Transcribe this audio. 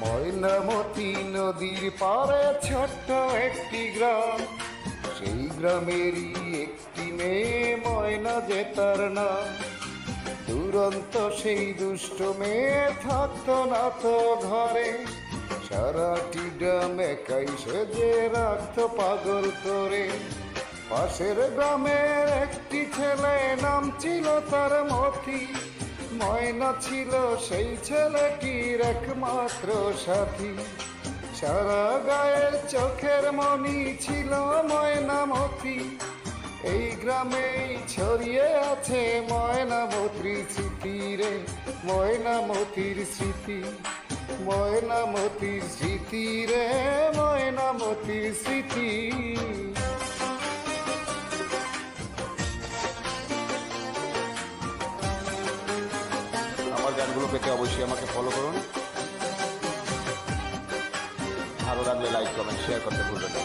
ময়নামতি নদীর পাড়ে ছোট্ট একটি গ্রাম, সেই গ্রামেরই একটি মেয়ে ময়না যে তার নাম। দুরন্ত সেই দুষ্ট মেয়ে থাকতো না তো ঘরে, সারাটি গ্রাম একাই সেজে রাখতো পাগল করে। পাশের গ্রামের একটি ছেলে, নাম ছিল তার মতি। ময়না ছিল সেই ছেলেটির একমাত্র সাথী, সারা গায়ের চোখের মনি ছিল ময়নামতি। এই গ্রামেই ছড়িয়ে আছে ময়নামতির স্মৃতি রে, ময়নামতির স্মৃতি, ময়নামতির স্মৃতি রে, ময়নামতির স্মৃতি। আমার গানগুলো পেতে অবশ্যই আমাকে ফলো করুন। ভালো লাগলে লাইক কমেন্ট শেয়ার করতে ভুলবেন না।